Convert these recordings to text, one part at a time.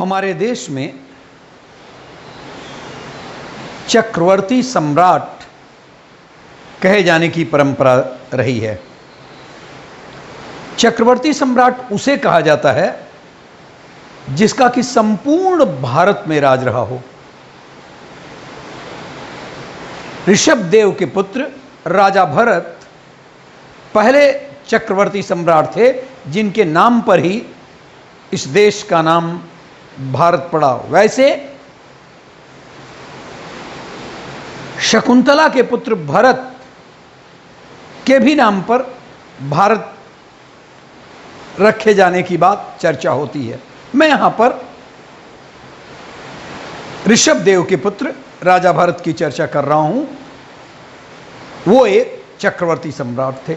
हमारे देश में चक्रवर्ती सम्राट कहे जाने की परंपरा रही है। चक्रवर्ती सम्राट उसे कहा जाता है जिसका कि संपूर्ण भारत में राज रहा हो। ऋषभदेव के पुत्र राजा भरत पहले चक्रवर्ती सम्राट थे जिनके नाम पर ही इस देश का नाम भारत पड़ा। वैसे शकुंतला के पुत्र भरत के भी नाम पर भारत रखे जाने की बात चर्चा होती है। मैं यहां पर ऋषभदेव के पुत्र राजा भरत की चर्चा कर रहा हूं। वो एक चक्रवर्ती सम्राट थे।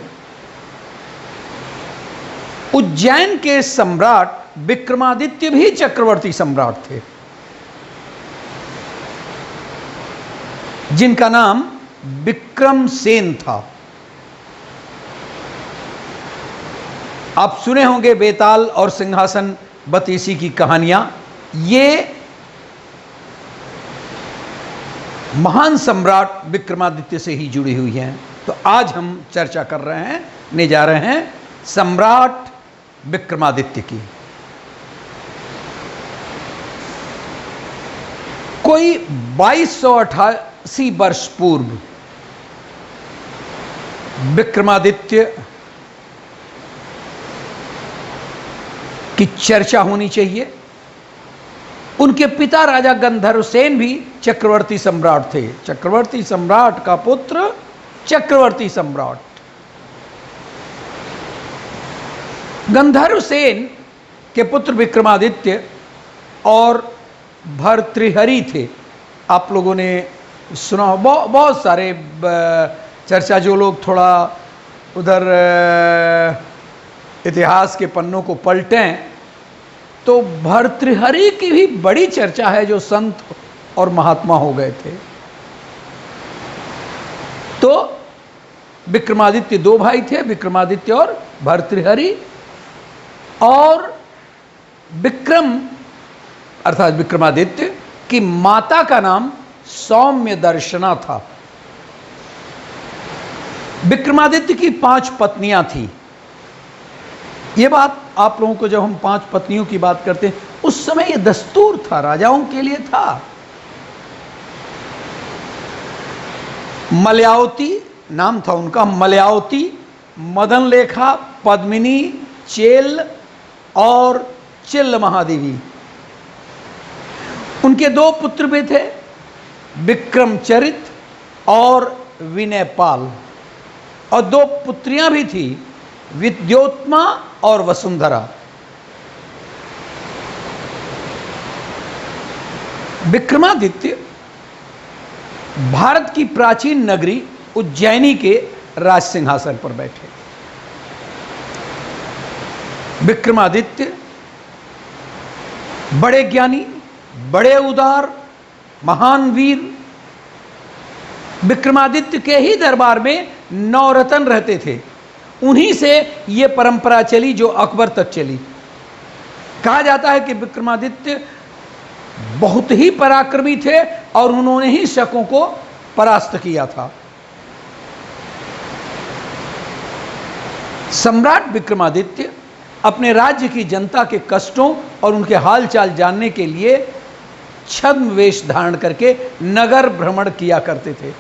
उज्जैन के सम्राट विक्रमादित्य भी चक्रवर्ती सम्राट थे जिनका नाम विक्रमसेन था। आप सुने होंगे बेताल और सिंहासन बतीसी की कहानियां। ये महान सम्राट विक्रमादित्य से ही जुड़ी हुई हैं। तो आज हम चर्चा कर रहे हैं, ने जा रहे हैं सम्राट विक्रमादित्य की। कोई 2288 वर्ष पूर्व विक्रमादित्य की चर्चा होनी चाहिए। उनके पिता राजा गंधर्वसेन भी चक्रवर्ती सम्राट थे। चक्रवर्ती सम्राट का पुत्र चक्रवर्ती सम्राट। गंधर्वसेन के पुत्र विक्रमादित्य और भर्तृहरि थे। आप लोगों ने सुना, बहुत सारे चर्चा, जो लोग थोड़ा उधर इतिहास के पन्नों को पलटें तो भर्तृहरि की भी बड़ी चर्चा है, जो संत और महात्मा हो गए थे। तो विक्रमादित्य दो भाई थे, विक्रमादित्य और भर्तृहरि। और विक्रम अर्थात विक्रमादित्य की माता का नाम सौम्य दर्शना था। विक्रमादित्य की 5 पत्नियां थी। ये बात आप लोगों को, जब हम 5 पत्नियों की बात करते हैं, उस समय ये दस्तूर था, राजाओं के लिए था। मलयावती नाम था उनका, मलयावती, मदनलेखा, पद्मिनी, चेल और चिल्ल महादेवी। उनके 2 पुत्र भी थे, विक्रमचरित और विनयपाल। और 2 पुत्रियां भी थी, विद्योत्मा और वसुंधरा। विक्रमादित्य भारत की प्राचीन नगरी उज्जैनी के राज सिंहासन पर बैठे। विक्रमादित्य बड़े ज्ञानी, बड़े उदार, महान वीर। विक्रमादित्य के ही दरबार में 9 रत्न रहते थे। उन्हीं से ये परंपरा चली जो अकबर तक चली। कहा जाता है कि विक्रमादित्य बहुत ही पराक्रमी थे और उन्होंने ही शकों को परास्त किया था। सम्राट विक्रमादित्य अपने राज्य की जनता के कष्टों और उनके हालचाल जानने के लिए छद्म वेश धारण करके नगर भ्रमण किया करते थे।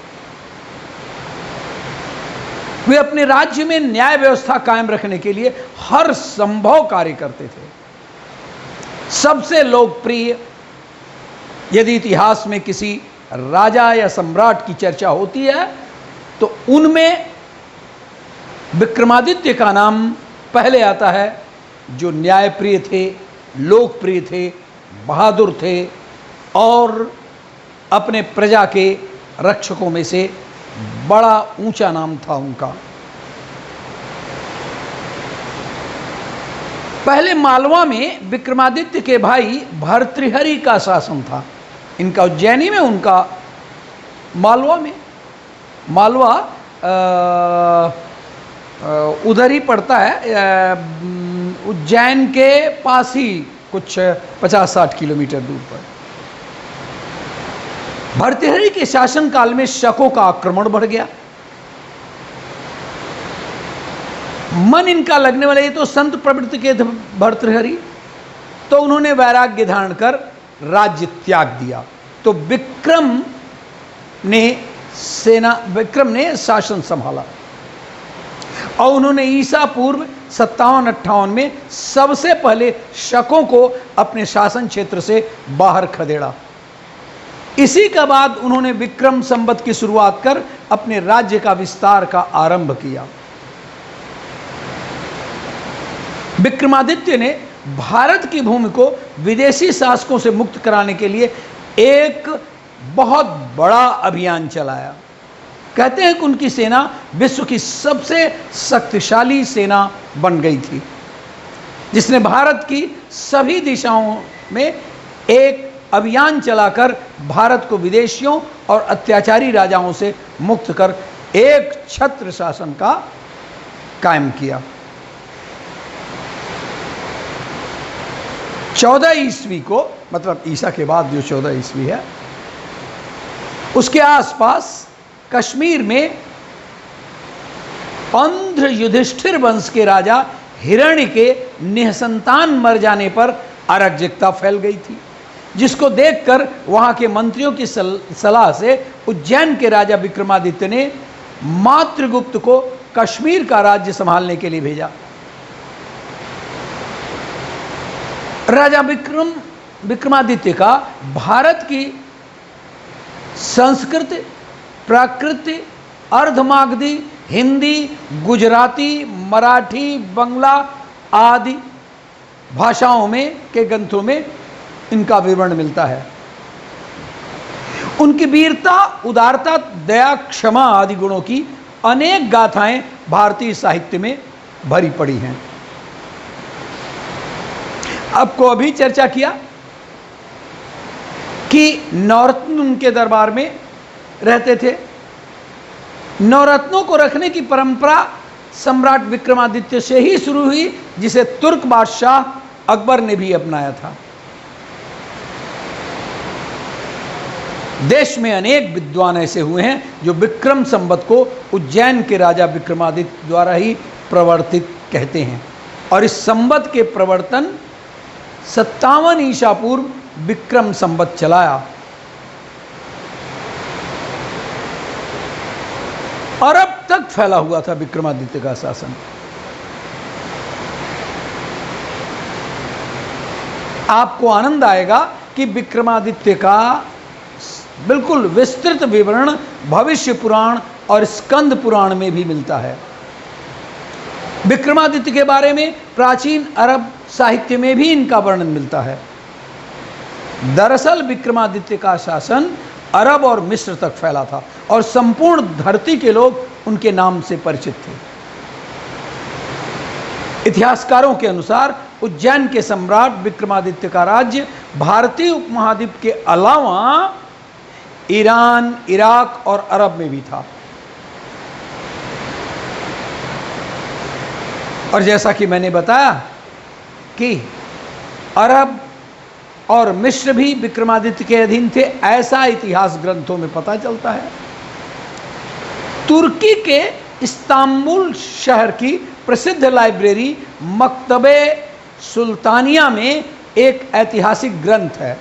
वे अपने राज्य में न्याय व्यवस्था कायम रखने के लिए हर संभव कार्य करते थे। सबसे लोकप्रिय, यदि इतिहास में किसी राजा या सम्राट की चर्चा होती है तो उनमें विक्रमादित्य का नाम पहले आता है, जो न्यायप्रिय थे, लोकप्रिय थे, बहादुर थे और अपने प्रजा के रक्षकों में से बड़ा ऊंचा नाम था उनका। पहले मालवा में विक्रमादित्य के भाई भर्तृहरि का शासन था। इनका उज्जैनी में, उनका मालवा में। मालवा उधर ही पड़ता है, उज्जैन के पास ही कुछ 50-60 किलोमीटर दूर पर। भर्तृहरि के शासनकाल में शकों का आक्रमण बढ़ गया। मन इनका लगने वाला, ये तो संत प्रवृत्ति के थे भर्तृहरि, तो उन्होंने वैराग्य धारण कर राज्य त्याग दिया। तो विक्रम ने शासन संभाला और उन्होंने ईसा पूर्व 57-58 में सबसे पहले शकों को अपने शासन क्षेत्र से बाहर खदेड़ा। इसी के बाद उन्होंने विक्रम संवत की शुरुआत कर अपने राज्य का विस्तार का आरंभ किया। विक्रमादित्य ने भारत की भूमि को विदेशी शासकों से मुक्त कराने के लिए एक बहुत बड़ा अभियान चलाया। कहते हैं कि उनकी सेना विश्व की सबसे शक्तिशाली सेना बन गई थी, जिसने भारत की सभी दिशाओं में एक अभियान चलाकर भारत को विदेशियों और अत्याचारी राजाओं से मुक्त कर एक छत्र शासन का कायम किया। 14 ईस्वी को, मतलब ईसा के बाद जो 14 ईस्वी है, उसके आसपास कश्मीर में अंध्र युधिष्ठिर वंश के राजा हिरण्य के निःसंतान मर जाने पर अराजकता फैल गई थी, जिसको देखकर वहां के मंत्रियों की सलाह से उज्जैन के राजा विक्रमादित्य ने मातृगुप्त को कश्मीर का राज्य संभालने के लिए भेजा। राजा विक्रमादित्य का भारत की संस्कृत, प्राकृत, अर्धमागधी, हिंदी, गुजराती, मराठी, बंगला आदि भाषाओं में के ग्रंथों में इनका विवरण मिलता है। उनकी वीरता, उदारता, दया, क्षमा आदि गुणों की अनेक गाथाएं भारतीय साहित्य में भरी पड़ी हैं। आपको अभी चर्चा किया कि नवरत्न उनके दरबार में रहते थे। नवरत्नों को रखने की परंपरा सम्राट विक्रमादित्य से ही शुरू हुई, जिसे तुर्क बादशाह अकबर ने भी अपनाया था। देश में अनेक विद्वान ऐसे हुए हैं जो विक्रम संवत को उज्जैन के राजा विक्रमादित्य द्वारा ही प्रवर्तित कहते हैं, और इस संवत के प्रवर्तन 57 ईसा पूर्व विक्रम संवत चलाया। अरब तक फैला हुआ था विक्रमादित्य का शासन। आपको आनंद आएगा कि विक्रमादित्य का बिल्कुल विस्तृत विवरण भविष्य पुराण और स्कंद पुराण में भी मिलता है। विक्रमादित्य के बारे में प्राचीन अरब साहित्य में भी इनका वर्णन मिलता है। दरअसल विक्रमादित्य का शासन अरब और मिस्र तक फैला था और संपूर्ण धरती के लोग उनके नाम से परिचित थे। इतिहासकारों के अनुसार उज्जैन के सम्राट विक्रमादित्य का राज्य भारतीय उपमहाद्वीप के अलावा ईरान, इराक और अरब में भी था। और जैसा कि मैंने बताया कि अरब और मिस्र भी विक्रमादित्य के अधीन थे, ऐसा इतिहास ग्रंथों में पता चलता है। तुर्की के इस्तांबुल शहर की प्रसिद्ध लाइब्रेरी मकतबे सुल्तानिया में एक ऐतिहासिक ग्रंथ है।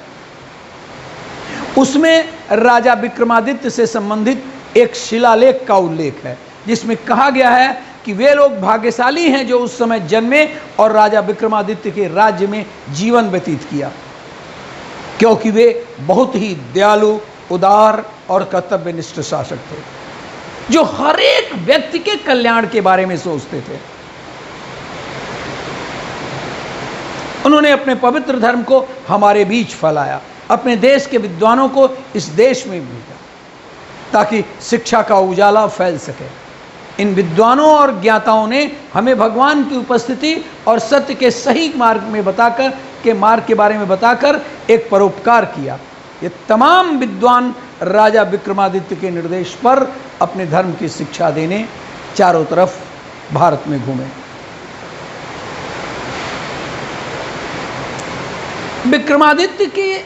उसमें राजा विक्रमादित्य से संबंधित एक शिलालेख का उल्लेख है, जिसमें कहा गया है कि वे लोग भाग्यशाली हैं जो उस समय जन्मे और राजा विक्रमादित्य के राज्य में जीवन व्यतीत किया, क्योंकि वे बहुत ही दयालु, उदार और कर्तव्यनिष्ठ शासक थे, जो हर एक व्यक्ति के कल्याण के बारे में सोचते थे। उन्होंने अपने पवित्र धर्म को हमारे बीच फैलाया, अपने देश के विद्वानों को इस देश में भेजा, ताकि शिक्षा का उजाला फैल सके। इन विद्वानों और ज्ञाताओं ने हमें भगवान की उपस्थिति और सत्य के सही मार्ग के बारे में बताकर एक परोपकार किया। ये तमाम विद्वान राजा विक्रमादित्य के निर्देश पर अपने धर्म की शिक्षा देने चारों तरफ भारत में घूमे। विक्रमादित्य की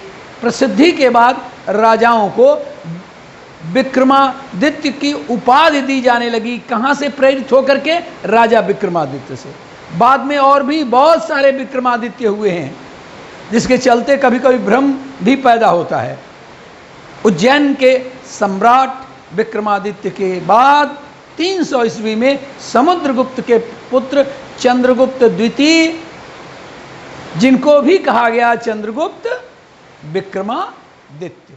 प्रसिद्धि के बाद राजाओं को विक्रमादित्य की उपाधि दी जाने लगी। कहाँ से प्रेरित होकर के? राजा विक्रमादित्य से। बाद में और भी बहुत सारे विक्रमादित्य हुए हैं, जिसके चलते कभी कभी भ्रम भी पैदा होता है। उज्जैन के सम्राट विक्रमादित्य के बाद 300 ईस्वी में समुद्रगुप्त के पुत्र चंद्रगुप्त द्वितीय, जिनको भी कहा गया चंद्रगुप्त विक्रमादित्य,